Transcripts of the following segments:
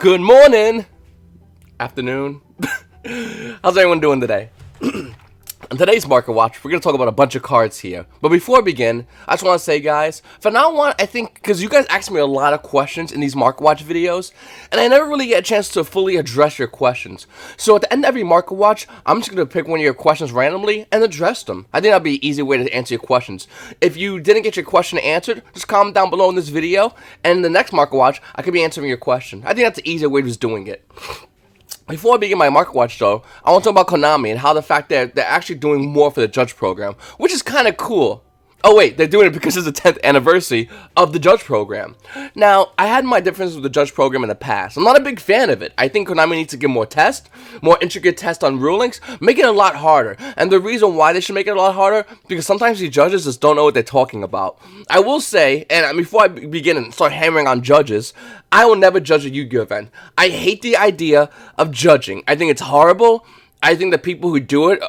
Good morning, afternoon. How's everyone doing today? In today's Market Watch, we're going to talk about a bunch of cards here. But before I begin, I just want to say, guys, from now on, I think, because you guys ask me a lot of questions in these Market Watch videos, and I never really get a chance to fully address your questions. So at the end of every Market Watch, I'm just going to pick one of your questions randomly and address them. I think that'll be an easy way to answer your questions. If you didn't get your question answered, just comment down below in this video, and in the next Market Watch, I could be answering your question. I think that's the easier way of just doing it. Before I begin my Market Watch, though, I want to talk about Konami and how the fact that they're actually doing more for the Judge program, which is kind of cool. Oh wait, they're doing it because it's the 10th anniversary of the Judge program. Now, I had my differences with the Judge program in the past. I'm not a big fan of it. I think Konami needs to give more tests, more intricate tests on rulings, make it a lot harder. And the reason why they should make it a lot harder, because sometimes these judges just don't know what they're talking about. I will say, and before I begin and start hammering on judges, I will never judge a Yu-Gi-Oh event. I hate the idea of judging. I think it's horrible. I think the people who do it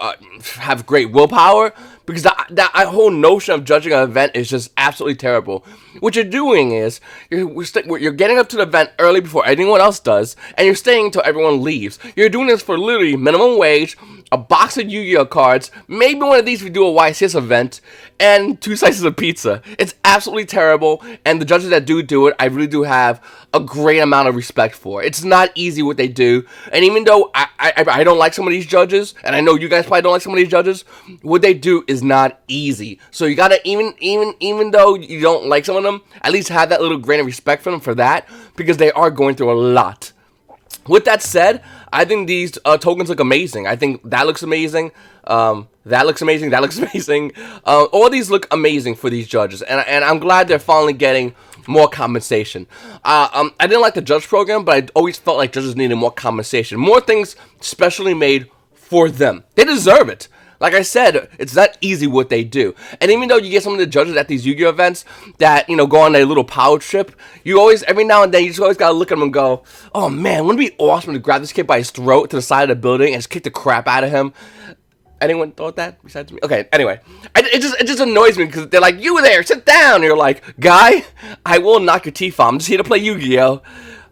have great willpower, because that whole notion of judging an event is just absolutely terrible. What you're doing is, you're getting up to the event early before anyone else does, and you're staying until everyone leaves. You're doing this for literally minimum wage, a box of Yu-Gi-Oh cards, maybe one of these if we do a YCS event, and 2 slices of pizza. It's absolutely terrible, and the judges that do it, I really do have a great amount of respect for. It's not easy what they do, and even though I don't like some of these judges, and I know you guys probably don't like some of these judges, what they do is not easy. So you gotta, even though you don't like some of them, at least have that little grain of respect for them for that, because they are going through a lot. With that said, I think these tokens look amazing. I think that looks amazing. That looks amazing. That looks amazing. All these look amazing for these judges, and I'm glad they're finally getting more compensation. I didn't like the Judge program, but I always felt like judges needed more compensation, more things specially made for them. They deserve it. Like I said, it's not easy what they do. And even though you get some of the judges at these Yu-Gi-Oh events that, go on a little power trip, you always, every now and then, you just always gotta look at them and go, oh man, wouldn't it be awesome to grab this kid by his throat to the side of the building and just kick the crap out of him? Anyone thought that besides me? Okay, anyway. It just annoys me because they're like, you there, sit down. And you're like, guy, I will knock your teeth off. I'm just here to play Yu-Gi-Oh.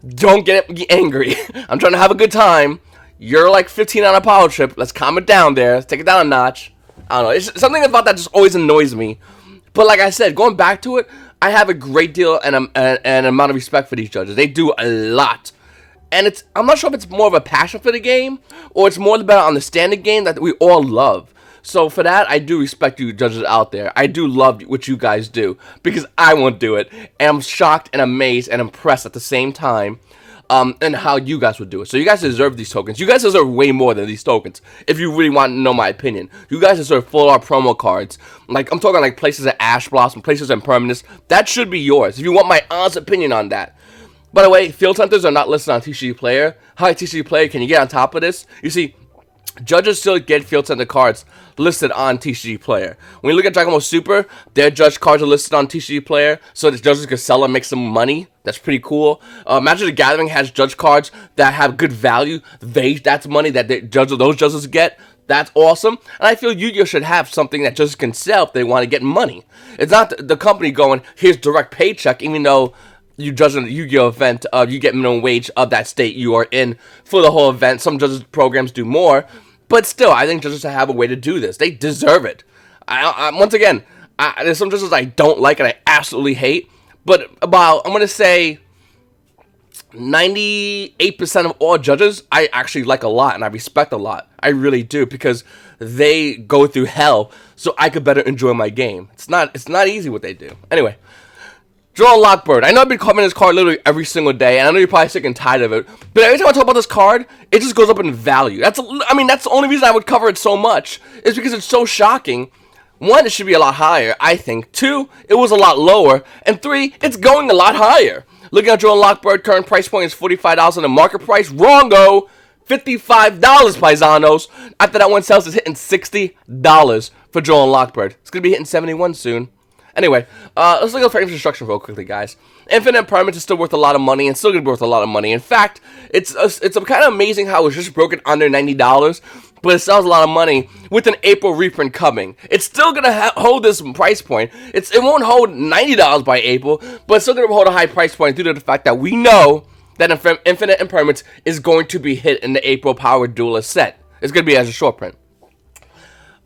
Don't get angry. I'm trying to have a good time. You're like 15 on a power trip. Let's calm it down there. Let's take it down a notch. I don't know. It's something about that just always annoys me. But like I said, going back to it, I have a great deal and an amount of respect for these judges. They do a lot. And I'm not sure if it's more of a passion for the game, or it's more about understanding the game that we all love. So for that, I do respect you judges out there. I do love what you guys do, because I won't do it. And I'm shocked and amazed and impressed at the same time, and how you guys would do it. So you guys deserve these tokens. You guys deserve way more than these tokens, if you really want to know my opinion. You guys deserve full art promo cards. Like, I'm talking like places at Ash Blossom, places at Permanence. That should be yours, if you want my honest opinion on that. By the way, field centers are not listed on TCG Player. Hi, TCG Player, can you get on top of this? You see, judges still get field center cards listed on TCG Player. When you look at Dragon Ball Super, their judge cards are listed on TCG Player, so the judges can sell and make some money. That's pretty cool. Magic the Gathering has judge cards that have good value. That's money that those judges get. That's awesome. And I feel Yu-Gi-Oh should have something that judges can sell if they want to get money. It's not the company going, here's direct paycheck, even though you judge a Yu-Gi-Oh event, you get minimum wage of that state you are in for the whole event. Some judges programs do more, but still, I think judges have a way to do this. They deserve it. Once again, there's some judges I don't like and I absolutely hate, but about, I'm going to say, 98% of all judges, I actually like a lot and I respect a lot. I really do, because they go through hell so I could better enjoy my game. It's not easy what they do. Anyway. Draw Lockbird. I know I've been covering this card literally every single day, and I know you're probably sick and tired of it, but every time I talk about this card, it just goes up in value. That's the only reason I would cover it so much, is because it's so shocking. 1, it should be a lot higher, I think. 2, it was a lot lower. And 3, it's going a lot higher. Looking at Draw Lockbird, current price point is $45 on the market price. Wrongo! $55, paisanos. After that one sells, it's hitting $60 for Draw Lockbird. It's going to be hitting $71 soon. Anyway, let's look at frames instruction real quickly, guys. Infinite Permanence is still worth a lot of money, and still going to be worth a lot of money. In fact, it's kind of amazing how it's just broken under $90, but it sells a lot of money with an April reprint coming. It's still going to hold this price point. It won't hold $90 by April, but it's still going to hold a high price point due to the fact that we know that Infinite Impermanence is going to be hit in the April Power Duelist set. It's going to be as a short print.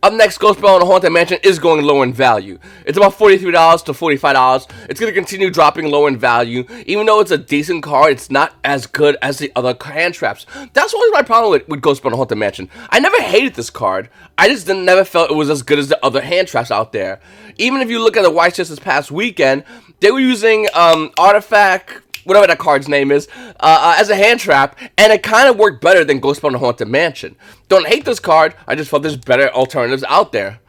Up next, Ghost Bell in the Haunted Mansion is going lower in value. It's about $43 to $45. It's going to continue dropping lower in value. Even though it's a decent card, it's not as good as the other hand traps. That's always my problem with Ghost Bell in the Haunted Mansion. I never hated this card. I just never felt it was as good as the other hand traps out there. Even if you look at the White Chest this past weekend, they were using Artifact, whatever that card's name is, as a hand trap, and it kind of worked better than Ghost Bell in the Haunted Mansion. Don't hate this card, I just felt there's better alternatives out there.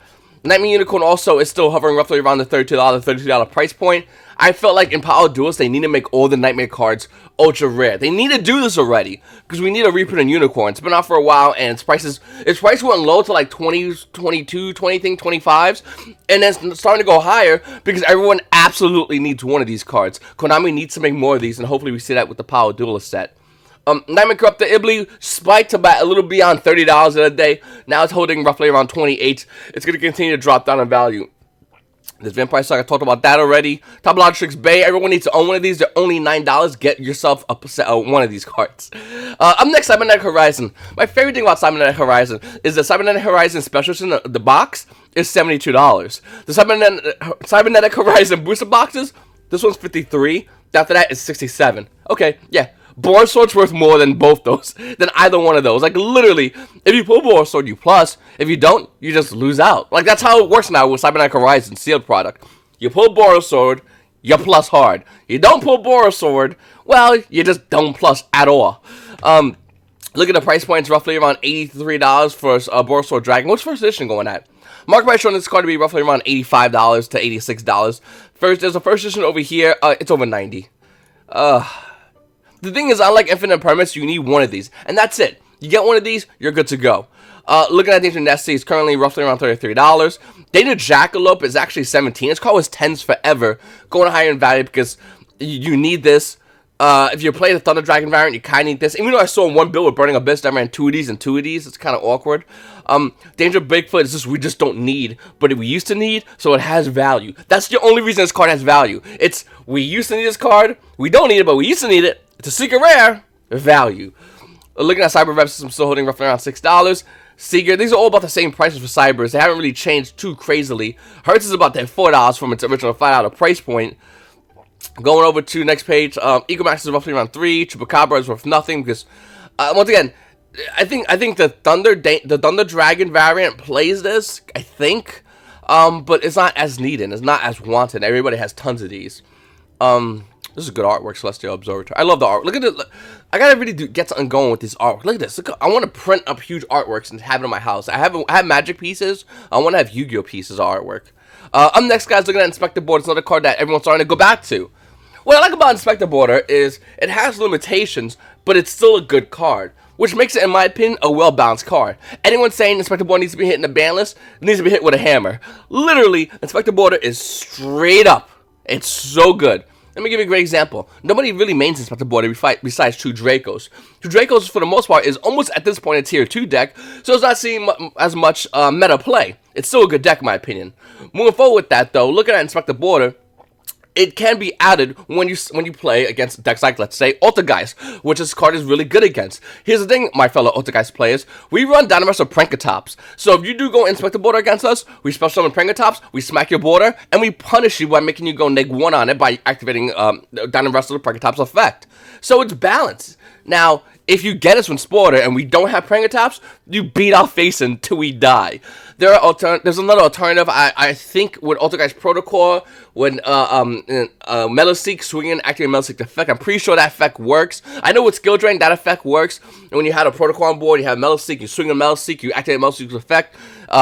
Nightmare Unicorn also is still hovering roughly around the $32 price point. I felt like in Power Duelist, they need to make all the Nightmare cards ultra rare. They need to do this already, because we need a reprint of Unicorn. It's been out for a while, and its price went low to like 20, 22, 20 thing, 25s, and it's starting to go higher, because everyone absolutely needs one of these cards. Konami needs to make more of these, and hopefully we see that with the Power Duelist set. Nightmare Corruptor Ibli spiked to about a little beyond $30 in a day. Now it's holding roughly around 28. It's going to continue to drop down in value. This Vampire Saga, I talked about that already. Topologics Bay, everyone needs to own one of these. They're only $9. Get yourself one of these cards. Up next, Cybernetic Horizon. My favorite thing about Cybernetic Horizon is the Cybernetic Horizon Special Edition, the box, is $72. The Cybernetic Horizon Booster Boxes, this one's $53. After that, it's $67. Okay, yeah. Boar Sword's worth more than both those, than either one of those. Like, literally, if you pull Boar Sword, you plus. If you don't, you just lose out. Like, that's how it works now with Cybernetic Horizon sealed product. You pull Boar Sword, you plus hard. You don't pull Boar Sword, well, you just don't plus at all. Look at the price points, roughly around $83 for Boar Sword Dragon. What's first edition going at? Market price showing this card to be roughly around $85 to $86. There's a first edition over here, it's over $90. The thing is, unlike Infinite Permits, you need one of these, and that's it. You get one of these, you're good to go. Looking at Danger Nessie, it's currently roughly around $33. Danger Jackalope is actually $17. This card was 10s forever, going higher in value because you need this. If you play the Thunder Dragon variant, you kind of need this. Even though I saw one build with Burning Abyss that ran 2 of these and 2 of these, it's kind of awkward. Danger Bigfoot is just, we just don't need, but we used to need, so it has value. That's the only reason this card has value. It's, we used to need this card, we don't need it, but we used to need it. It's a secret rare, value. Looking at Cyber Reps, I'm still holding roughly around $6. Seeger, these are all about the same prices for Cybers. They haven't really changed too crazily. Hertz is about that $4 from its original $5 price point. Going over to next page, Ecomax is roughly around $3. Chupacabra is worth nothing because, once again, I think the Thunder Dragon variant plays this. I think, but it's not as needed. It's not as wanted. Everybody has tons of these. This is good artwork, Celestial Observatory. I love the art. Look at it. I gotta really get something going with this artwork. Look at this. Look, I want to print up huge artworks and have it in my house. I have Magic pieces. I want to have Yu-Gi-Oh pieces of artwork. Up next, guys, looking at Inspector Board. It's another card that everyone's starting to go back to. What I like about Inspector Border is it has limitations, but it's still a good card, which makes it, in my opinion, a well-balanced card. Anyone saying Inspector Border needs to be hit in the ban list needs to be hit with a hammer. Literally, Inspector Border is straight up. It's so good. Let me give you a great example. Nobody really mains Inspector Border besides 2 Dracos. 2 Dracos, for the most part, is almost at this point a tier 2 deck, so it's not seeing as much meta play. It's still a good deck, in my opinion. Moving forward with that, though, looking at Inspector Border, it can be added when you play against decks like, let's say, Altergeist, which this card is really good against. Here's the thing, my fellow Altergeist players. We run Dynamax or Prankatops. So if you do go Inspector Border against us, we special summon Prankatops, we smack your border, and we punish you by making you go -1 on it by activating Dynamax or Prankatops effect. So it's balanced. Now, if you get us with Sporter and we don't have Prankatops, you beat our face until we die. There's another alternative. I think with Altergeist Protocol, when Meloseek swinging activating Meloseek effect, I'm pretty sure that effect works. I know with Skill Drain that effect works. And when you have a Protocol on board, you have Meloseek, you swing a Meloseek, you activate Meloseek's effect.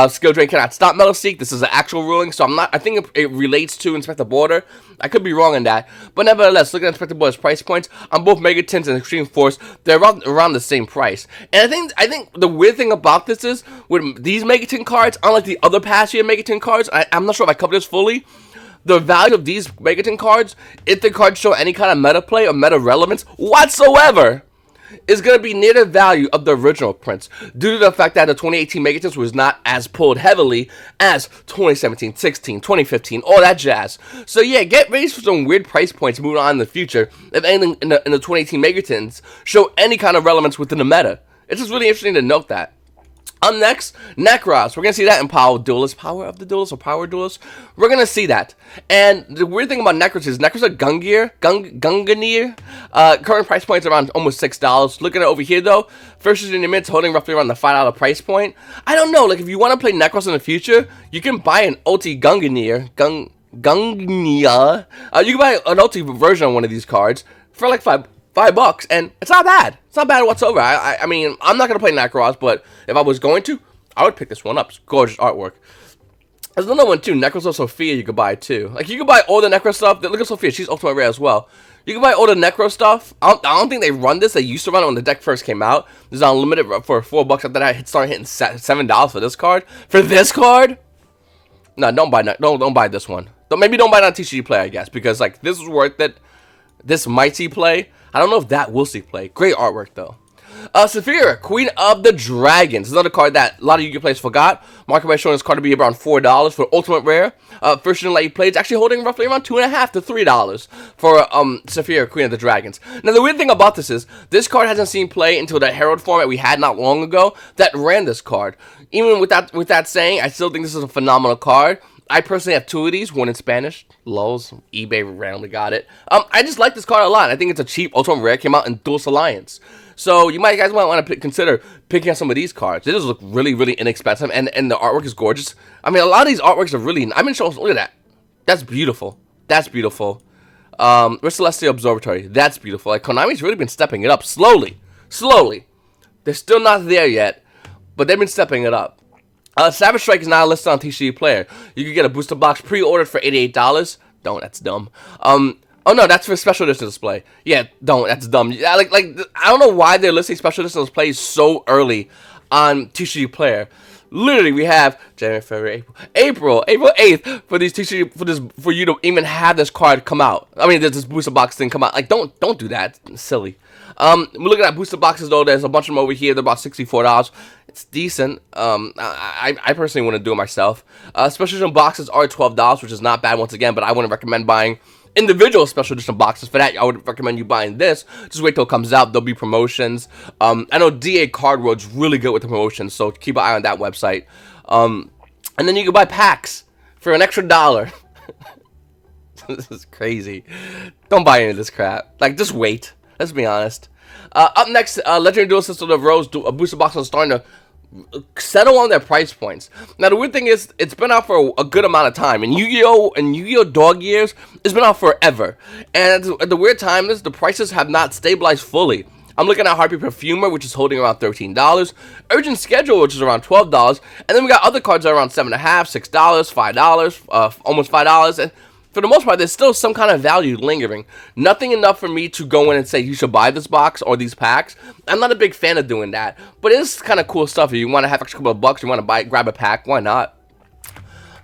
Skill Drain cannot stop Meloseek. This is an actual ruling, so I think it relates to Inspector Border. I could be wrong on that, but nevertheless, looking at Inspector Border's price points on both Megatins and Extreme Force, they're around the same price. And I think the weird thing about this is with these Megatin cards, unlike the other past year Megatin cards, I'm not sure if I covered this fully. The value of these Megatin cards, if the cards show any kind of meta play or meta relevance whatsoever, is going to be near the value of the original prints due to the fact that the 2018 Megatons was not as pulled heavily as 2017, 16, 2015, all that jazz. So yeah, get ready for some weird price points moving on in the future if anything in the 2018 Megatons show any kind of relevance within the meta. It's just really interesting to note that. Next, Necros. We're going to see that in Power Duelist. Power of the Duelist or Power Duelist? We're going to see that. And the weird thing about Necros is Necros are Gunganir. Current price point is around almost $6. Looking at over here, though, first in your mints holding roughly around the $5 price point. I don't know. Like, if you want to play Necros in the future, you can buy an ulti Gunganir. Gungnir. You can buy an ulti version of one of these cards for like $5, and it's not bad. It's not bad whatsoever. I mean, I'm not going to play Necros, but if I was going to, I would pick this one up. It's gorgeous artwork. There's another one, too. Necros of Sophia you could buy, too. Like, you can buy all the Necro stuff. Look at Sophia. She's Ultimate Rare as well. You can buy all the Necro stuff. I don't think they run this. They used to run it when the deck first came out. This is unlimited for $4. After that, it started hitting $7 for this card. For this card? No, don't buy this one. Maybe don't buy it on TCG Play, I guess, because, like, this is worth it. This might see play. I don't know if that will see play. Great artwork, though. Saphira, Queen of the Dragons. Another card that a lot of Yu-Gi-Oh players forgot. Market by showing this card to be around $4 for Ultimate Rare. First edition that you played is actually holding roughly around $2.50 to $3 for Saphira, Queen of the Dragons. Now, the weird thing about this is, this card hasn't seen play until the Herald format we had not long ago that ran this card. Even with that saying, I still think this is a phenomenal card. I personally have two of these, one in Spanish. Lols, eBay randomly got it. I just like this card a lot. I think it's a cheap Ultimate Rare. Came out in Duelist Alliance. So you guys might want to consider picking up some of these cards. They just look really, really inexpensive, and the artwork is gorgeous. I mean, a lot of these artworks are really, I mean, look at that. That's beautiful. That's beautiful. Where's Celestial Observatory? That's beautiful. Like, Konami's really been stepping it up slowly. Slowly. They're still not there yet, but they've been stepping it up. Savage Strike is now listed on TCG Player. You can get a booster box pre-ordered for $88. Don't, that's dumb. Oh no, that's for special edition display. Yeah, don't, that's dumb. Yeah, like I don't know why they're listing special edition displays so early on TCG Player. Literally, we have January, February, April 8th for these TCG for you to even have this card come out. I mean, this booster box thing come out. Like, don't do that. It's silly. Look at that booster boxes though. There's a bunch of them over here. They're about $64. It's decent. I personally want to do it myself. Special edition boxes are $12, which is not bad once again, but I wouldn't recommend buying individual special edition boxes. For that, I would recommend you buying this. Just wait till it comes out. There'll be promotions. I know DA Card World's really good with the promotions, so keep an eye on that website. And then you can buy packs for an extra $1. This is crazy. Don't buy any of this crap. Like, just wait. Let's be honest. Up next, Legendary Duel System of Rose booster box is starting to settle on their price points. Now, the weird thing is, it's been out for a good amount of time. And Yu-Gi-Oh! Dog Years, it's been out forever. And at the weird time is, the prices have not stabilized fully. I'm looking at Harpy Perfumer, which is holding around $13. Urgent Schedule, which is around $12. And then we got other cards that are around $7.50, $6, $5, almost $5. And for the most part, there's still some kind of value lingering. Nothing enough for me to go in and say you should buy this box or these packs. I'm not a big fan of doing that, but it is kind of cool stuff. If you want to have extra couple of bucks, you want to grab a pack, why not?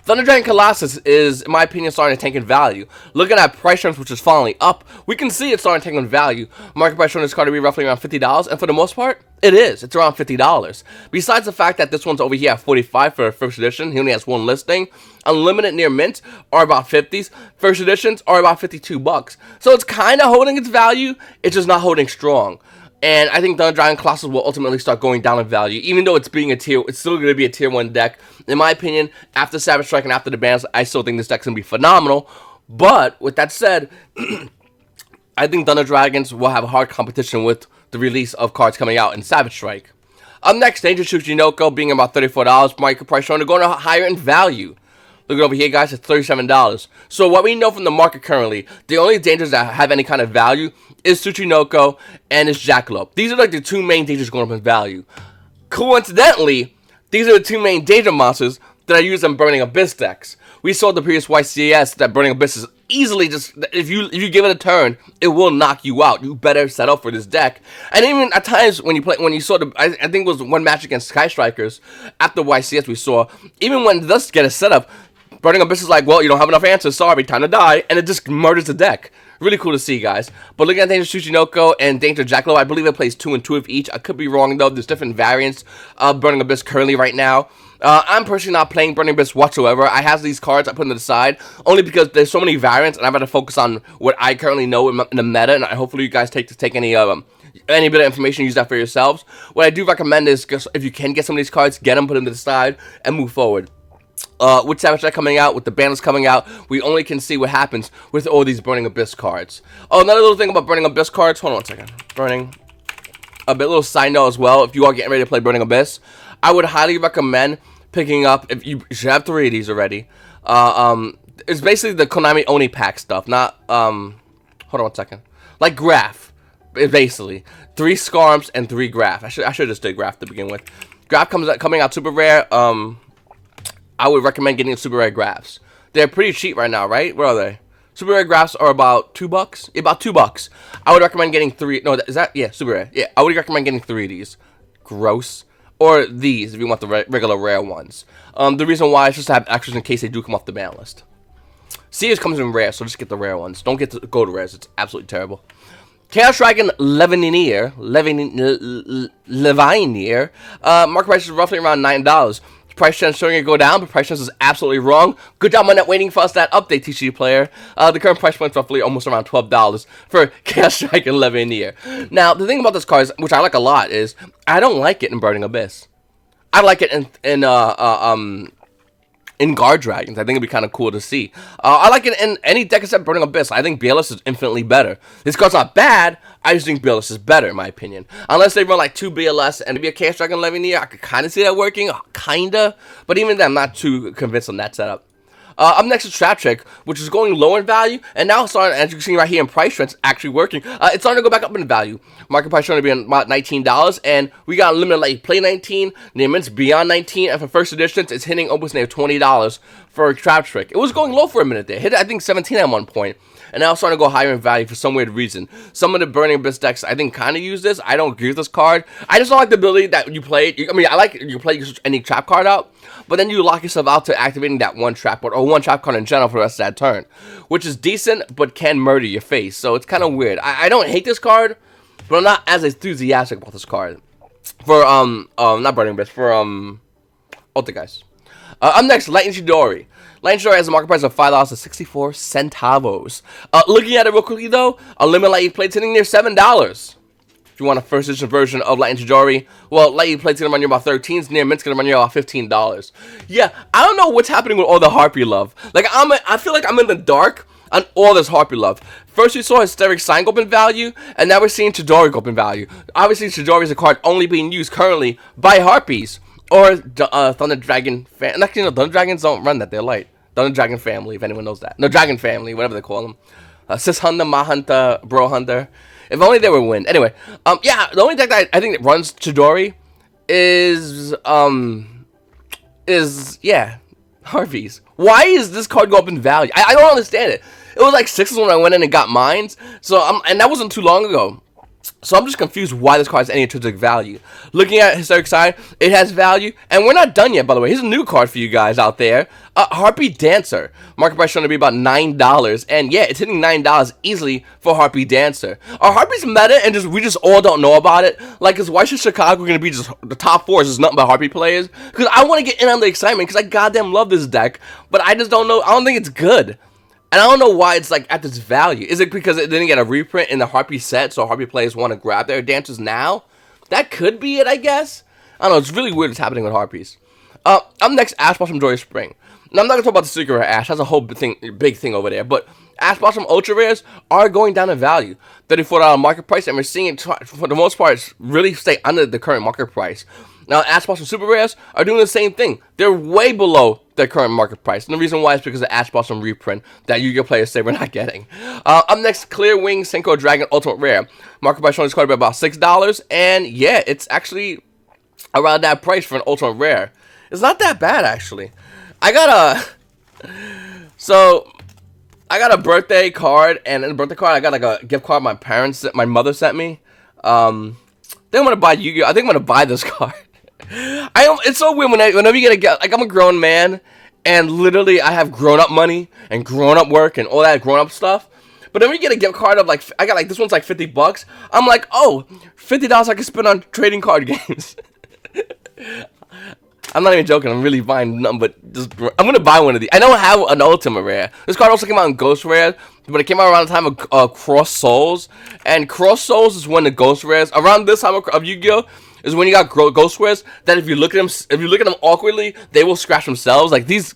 Thunder Dragon Colossus is, in my opinion, starting to tank in value. Looking at price terms, which is falling up, we can see it's starting to tank in value. Market price on this card to be roughly around $50, and for the most part, it is. It's around $50. Besides the fact that this one's over here at $45 for first edition, he only has one listing. Unlimited near mint are about $50s. First editions are about $52. So it's kind of holding its value. It's just not holding strong. And I think Thunder Dragon Colossus will ultimately start going down in value, even though it's still going to be a tier 1 deck. In my opinion, after Savage Strike and after the bans, I still think this deck's going to be phenomenal. But with that said, I think Thunder Dragons will have a hard competition with the release of cards coming out in Savage Strike. Up next, Danger Tsuchinoko being about $34. Market price showing to go higher in value. Look over here, guys, it's $37. So what we know from the market currently, the only dangers that have any kind of value is Tsuchinoko and is Jackalope. These are like the two main dangers going up in value. Coincidentally, these are the two main danger monsters that I use in Burning Abyss decks. We saw the previous YCS that Burning Abyss is easily just, if you give it a turn, it will knock you out. You better set up for this deck. And even at times when you saw I think it was one match against Sky Strikers after YCS we saw, even when it does get a setup, Burning Abyss is like, well, you don't have enough answers, sorry, time to die, and it just murders the deck. Really cool to see, guys. But looking at Danger Tsuchinoko and Danger Jackalope, I believe it plays 2 and 2 of each. I could be wrong, though. There's different variants of Burning Abyss currently right now. I'm personally not playing Burning Abyss whatsoever. I have these cards, I put them to the side, only because there's so many variants, and I'm going to focus on what I currently know in the meta, and hopefully you guys take any of them. Any bit of information, use that for yourselves. What I do recommend is, if you can get some of these cards, get them, put them to the side, and move forward. With Savage Deck coming out, with the banners coming out, we only can see what happens with all these Burning Abyss cards. Oh, another little thing about Burning Abyss cards. Hold on one second. Burning Abyss, little side note as well. If you are getting ready to play Burning Abyss, I would highly recommend picking up, if you should have 3 of these already. It's basically the Konami Oni pack stuff, not, hold on one second. Like Graph, basically. 3 Scarms and 3 Graph. I should just did Graph to begin with. Graph coming out super rare. I would recommend getting super rare Graphs. They're pretty cheap right now, right? Where are they? Super rare Graphs are about $2. Yeah, about $2. I would recommend getting 3. No, is that? Yeah, super rare. Yeah, I would recommend getting 3 of these. Gross. Or these, if you want the regular rare ones. The reason why is just to have extras in case they do come off the ban list. Sears comes in rare, so just get the rare ones. Don't get the gold rares. It's absolutely terrible. Chaos Dragon Levinier. Market price is roughly around $9. Price trend showing it go down, but price trend is absolutely wrong. Good job on that, waiting for us that update, TCG player. The current price point is roughly almost around $12 for Chaos Dragon Levinier. Now, the thing about this card, which I like a lot, is I don't like it in Burning Abyss. I like it in Guard Dragons. I think it'd be kind of cool to see. I like it in any deck except Burning Abyss. I think BLS is infinitely better. This card's not bad. I just think BLS is better, in my opinion. Unless they run like 2 BLS and maybe a Chaos Dragon Levinier, I could kind of see that working. Kinda. But even then, I'm not too convinced on that setup. Up next is Trap Trick, which is going low in value, and now starting, as you can see right here in price trends, actually working. It's starting to go back up in value. Market price showing to be about $19, and we got limited like play 19, near mints beyond 19, and for first editions, it's hitting almost near $20 for Trap Trick. It was going low for a minute there, hit I think 17 at one point, and now it's starting to go higher in value for some weird reason. Some of the Burning Abyss decks, I think, kind of use this. I don't agree with this card. I just don't like the ability that you play. I mean, I like you play any trap card out, but then you lock yourself out to activating that one trap card, or one trap card in general for the rest of that turn, which is decent, but can murder your face. So it's kind of weird. I don't hate this card, but I'm not as enthusiastic about this card. For, not Burning Abyss, for, Guys. Up next, Lightning Chidori. Lightning Chidori has a market price of $5.64. Looking at it real quickly, though, a limit Lightning plate's hitting near $7. If you want a first edition version of Lightning Chidori, well, Lightning plate's gonna run you about $13. Near Mint's gonna run you about $15. Yeah, I don't know what's happening with all the Harpy love. Like, I feel like I'm in the dark on all this Harpy love. First we saw Hysteric Sign go up in value, and now we're seeing Chidori go up in value. Obviously, Chidori is a card only being used currently by Harpies. Or Thunder Dragon fan. Actually, no, Thunder Dragons don't run that. They're light. Thunder Dragon family, if anyone knows that. No, Dragon family, whatever they call them. Sis Hunter, Ma Hunter, Bro Hunter. If only they would win. Anyway, yeah, the only deck that I think that runs Chidori is yeah, Harvey's. Why is this card go up in value? I don't understand it. It was like 6s when I went in and got mines. So and that wasn't too long ago. So I'm just confused why this card has any intrinsic value. Looking at Hysteric Side, it has value. And we're not done yet, by the way. Here's a new card for you guys out there. Harpy Dancer. Market price showing to be about $9. And yeah, it's hitting $9 easily for Harpy Dancer. Are Harpies meta and we just all don't know about it? Like, cause why should Chicago gonna be just the top 4 is just nothing but Harpy players? Because I want to get in on the excitement because I goddamn love this deck. But I just don't know. I don't think it's good. And I don't know why it's like at this value. Is it because it didn't get a reprint in the Harpy set, so Harpy players want to grab their Dancers now? That could be it, I guess. I don't know, it's really weird what's happening with Harpies. Up next, Ash Blossom Joyous Spring. Now, I'm not going to talk about the Secret Rare Ash. That's a whole big thing over there. But Ash Blossom Ultra Rares are going down in value. $34 market price, and we're seeing it, for the most part, really stay under the current market price. Now, Ash Blossom Super Rares are doing the same thing. They're way below their current market price. And the reason why is because of the Ash Blossom reprint that Yu-Gi-Oh! Players say we're not getting. Up next, Clear Wing Synchro Dragon Ultimate Rare. Market price showing this card by about $6. And yeah, it's actually around that price for an Ultimate Rare. It's not that bad, actually. I got a birthday card, and in the birthday card, I got like a gift card my mother sent me. I think I'm gonna buy Yu-Gi-Oh! I think I'm gonna buy this card. It's so weird whenever you get like, I'm a grown man, and literally I have grown-up money and grown-up work and all that grown-up stuff. But then we get a gift card of like, I got like, this one's like $50. I'm like, oh, $50 I can spend on trading card games. I'm not even joking. I'm really buying nothing but just. I'm gonna buy one of these. I don't have an ultimate rare. This card also came out in Ghost Rare, but it came out around the time of Cross Souls. And Cross Souls is when the Ghost Rares around this time of Yu-Gi-Oh is when you got Ghost Rares that if you look at them awkwardly, they will scratch themselves. Like these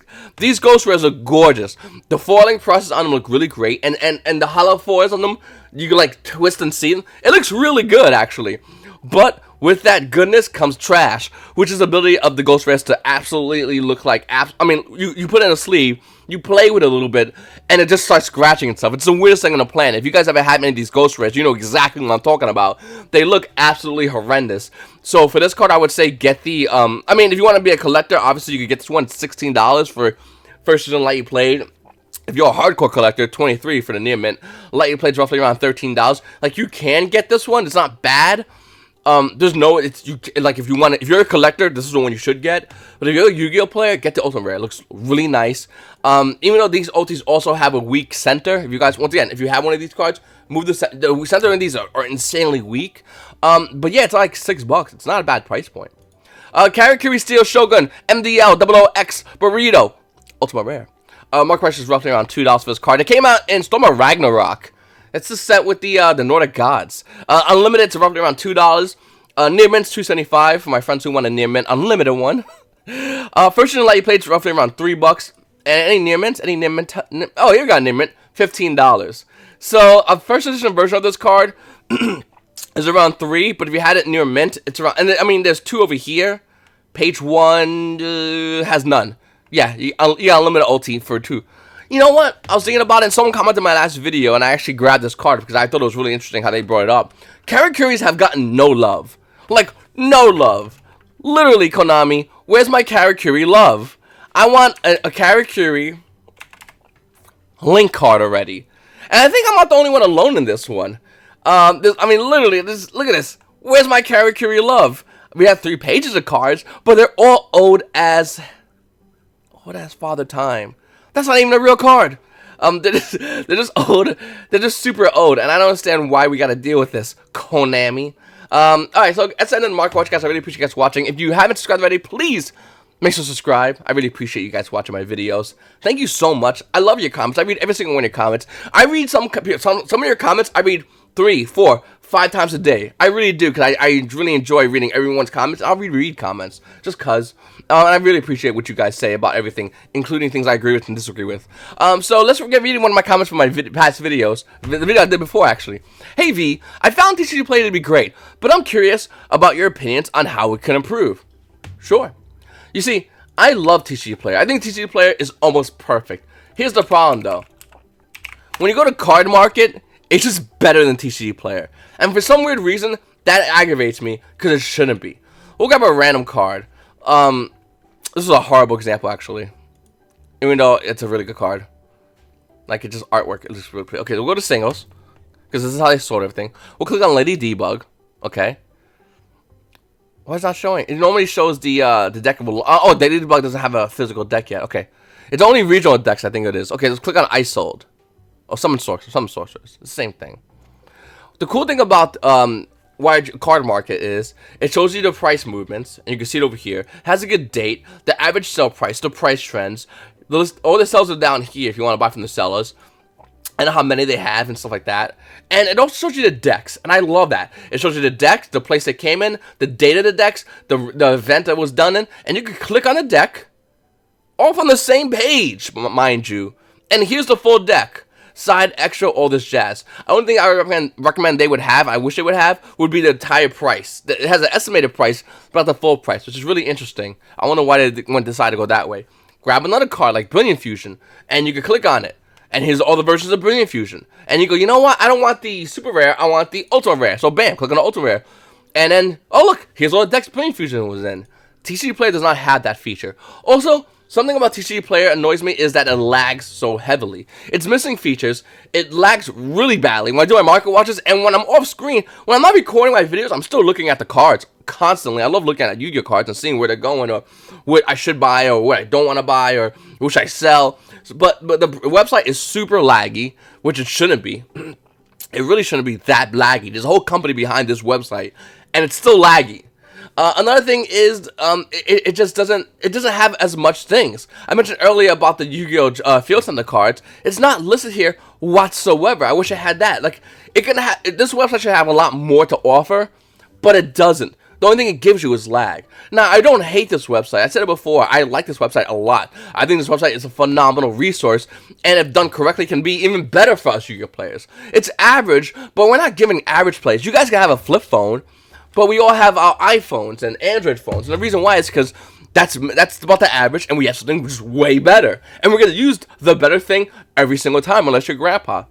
Ghost Rares are gorgeous. The foiling process on them look really great, and the hollow foils on them you can like twist and see them. It looks really good actually, but with that goodness comes trash, which is the ability of the Ghost Rares to absolutely look like I mean, you put it in a sleeve, you play with it a little bit, and it just starts scratching itself. It's the weirdest thing on the planet. If you guys ever had any of these Ghost Rares, you know exactly what I'm talking about. They look absolutely horrendous. So for this card, I would say get the, I mean, if you want to be a collector, obviously you could get this one $16 for first edition Lightly Played. If you're a hardcore collector, $23 for the near mint. Lightly Played's roughly around $13. Like, you can get this one. It's not bad. There's no, it's, you, like, if you want it, if you're a collector, this is the one you should get. But if you're a Yu-Gi-Oh player, get the Ultimate Rare. It looks really nice. Even though these ultis also have a weak center, if you guys, once again, if you have one of these cards, move the center in these are insanely weak. But yeah, it's like $6. It's not a bad price point. Karakuri Steel Shogun, MDL, 00X, Burrito, Ultimate Rare. Market price is roughly around $2 for this card. It came out in Storm of Ragnarok. It's the set with the Nordic gods. Unlimited to roughly around $2. Near mint's $2.75 for my friends who want a near mint unlimited one. First edition Lightly Played's roughly around $3. And any near mints, oh, here we got a near mint, $15. So a first edition version of this card is around $3. But if you had it near mint, it's around. And I mean, there's 2 over here. Page 1 has none. Yeah, unlimited ulti for 2. You know what? I was thinking about it, and someone commented my last video, and I actually grabbed this card because I thought it was really interesting how they brought it up. Karakuris have gotten no love. Like, no love. Literally, Konami, where's my Karakuri love? I want a Karakuri Link card already. And I think I'm not the only one alone in this one. I mean, literally, look at this. Where's my Karakuri love? We have 3 pages of cards, but they're all old as Father Time. That's not even a real card. They're just old. They're just super old, and I don't understand why we got to deal with this, Konami. Alright, so that's the end of the Market Watch, guys. I really appreciate you guys watching. If you haven't subscribed already, please make sure to subscribe. I really appreciate you guys watching my videos. Thank you so much. I love your comments. I read every single one of your comments. I read some of your comments. I read 3, 4, 5 times a day. I really do, because I really enjoy reading everyone's comments. I'll reread comments, just because. And I really appreciate what you guys say about everything, including things I agree with and disagree with. So let's get reading one of my comments from my past videos. The video I did before, actually. Hey V, I found TCG Player to be great, but I'm curious about your opinions on how it can improve. Sure. You see, I love TCG Player. I think TCG Player is almost perfect. Here's the problem, though. When you go to Card Market, it's just better than TCG Player. And for some weird reason, that aggravates me, because it shouldn't be. We'll grab a random card. This is a horrible example, actually. Even though it's a really good card. Like, it's just artwork. It looks really pretty. Okay, we'll go to singles, because this is how they sort everything. We'll click on Lady Debug. Okay. Why is it not showing? It normally shows the deck of... Oh, Lady Debug doesn't have a physical deck yet. Okay. It's only regional decks, I think it is. Okay, let's click on Isold. Oh, Summon Sorcerers. It's the same thing. The cool thing about why Card Market is, it shows you the price movements, and you can see it over here. It has a good date, the average sell price, the price trends. All the sales are down here if you want to buy from the sellers, and how many they have and stuff like that. And it also shows you the decks, and I love that. It shows you the decks, the place they came in, the date of the decks, the event that was done in, and you can click on the deck, all from the same page, mind you. And here's the full deck. Side, extra, all this jazz. The only thing I would recommend they would have, I wish they would have, would be the entire price. It has an estimated price, but not the full price, which is really interesting. I wonder why they went decide to go that way. Grab another card like Brilliant Fusion, and you can click on it. And here's all the versions of Brilliant Fusion. And you go, you know what? I don't want the Super Rare, I want the Ultra Rare. So bam, click on the Ultra Rare. And then, oh look, here's all the decks Brilliant Fusion was in. TCG Player does not have that feature. Also, Something about TCG Player annoys me is that it lags so heavily. It's missing features. It lags really badly when I do my market watches, and when I'm off screen, when I'm not recording my videos, I'm still looking at the cards constantly. I love looking at Yu-Gi-Oh cards and seeing where they're going, or what I should buy, or what I don't want to buy, or which I sell. But the website is super laggy, which it shouldn't be. It really shouldn't be that laggy. There's a whole company behind this website, and it's still laggy. Another thing is, it just doesn't have as much things. I mentioned earlier about the Yu-Gi-Oh! Field Center cards. It's not listed here whatsoever. I wish it had that. Like, this website should have a lot more to offer, but it doesn't. The only thing it gives you is lag. Now, I don't hate this website. I said it before. I like this website a lot. I think this website is a phenomenal resource, and if done correctly, can be even better for us Yu-Gi-Oh! Players. It's average, but we're not giving average plays. You guys can have a flip phone, but we all have our iPhones and Android phones, and the reason why is because that's about the average, and we have something which is way better. And we're going to use the better thing every single time, unless you're grandpa.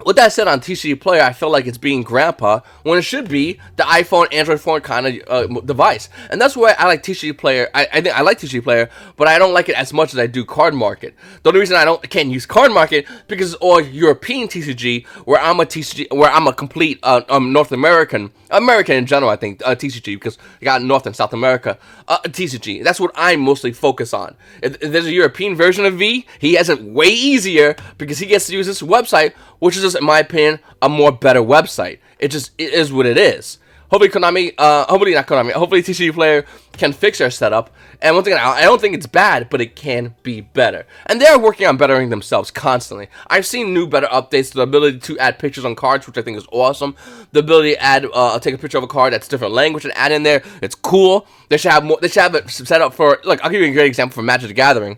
With that said, on TCG Player, I feel like it's being grandpa when it should be the iPhone, Android phone kind of device. And that's why I like TCG Player. I think I like TCG Player, but I don't like it as much as I do Card Market. The only reason I can't use Card Market because it's all European TCG, where I'm a complete North American in general. I think TCG, because you got North and South America TCG. That's what I mostly focus on. If there's a European version of V, he has it way easier because he gets to use this website, which is just, in my opinion, a more better website. It is what it is. Hopefully hopefully TCG Player can fix their setup. And once again, I don't think it's bad, but it can be better. And they're working on bettering themselves constantly. I've seen new, better updates to the ability to add pictures on cards, which I think is awesome. The ability to add, take a picture of a card that's different language and add in there. It's cool. They should have more. They should have it set up for. Look, I'll give you a great example for Magic the Gathering.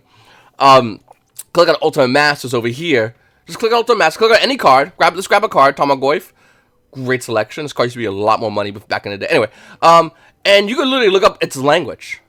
Click on Ultimate Masters over here. Just click on Ultimate Masters. Click on any card. Let's grab a card. Tarmogoyf. Great selection. This card used to be a lot more money back in the day. Anyway, and you can literally look up its language,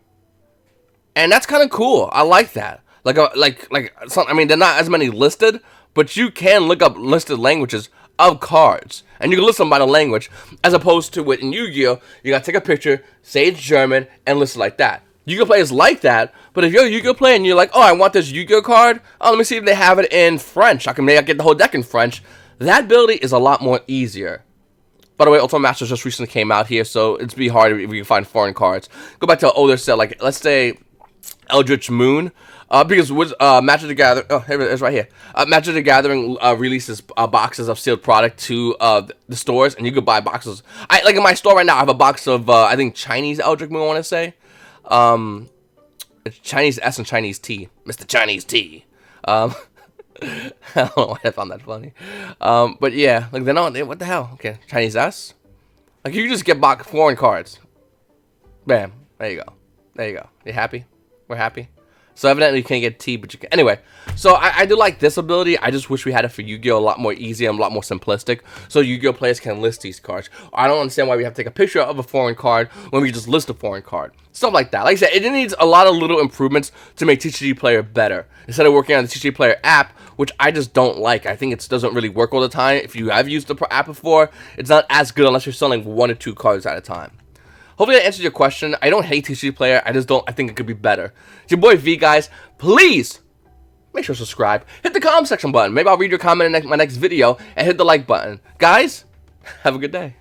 and that's kind of cool. I like that. I mean, they're not as many listed, but you can look up listed languages of cards, and you can list them by the language, as opposed to with in Yu-Gi-Oh, you gotta take a picture, say it's German, and list it like that. Yu-Gi-Oh players like that, but if you're a Yu-Gi-Oh player and you're like, oh, I want this Yu-Gi-Oh card, oh, let me see if they have it in French. Maybe I get the whole deck in French. That ability is a lot more easier. By the way, Ultimate Masters just recently came out here, so it'd be hard if you can find foreign cards. Go back to an older set, like, let's say, Eldritch Moon. Because with Magic the Gathering, oh, here it is right here. Magic the Gathering releases boxes of sealed product to the stores, and you could buy boxes. Like in my store right now, I have a box of, I think, Chinese Eldritch Moon, I want to say. It's Chinese S and Chinese T. Mr. Chinese T. I don't know why I found that funny. But yeah, like, what the hell? Okay, Chinese S? Like, you just get foreign cards. Bam. There you go. There you go. You happy? We're happy? So evidently you can't get T, but you can. Anyway, so I do like this ability. I just wish we had it for Yu-Gi-Oh! A lot more easy and a lot more simplistic, so Yu-Gi-Oh! Players can list these cards. I don't understand why we have to take a picture of a foreign card when we just list a foreign card. Stuff like that. Like I said, it needs a lot of little improvements to make TCG Player better. Instead of working on the TCG Player app, which I just don't like. I think it doesn't really work all the time. If you have used the app before, it's not as good unless you're selling 1 or 2 cards at a time. Hopefully that answered your question. I don't hate TCG Player. I think it could be better. It's your boy V, guys. Please make sure to subscribe. Hit the comment section button. Maybe I'll read your comment in my next video, and hit the like button. Guys, have a good day.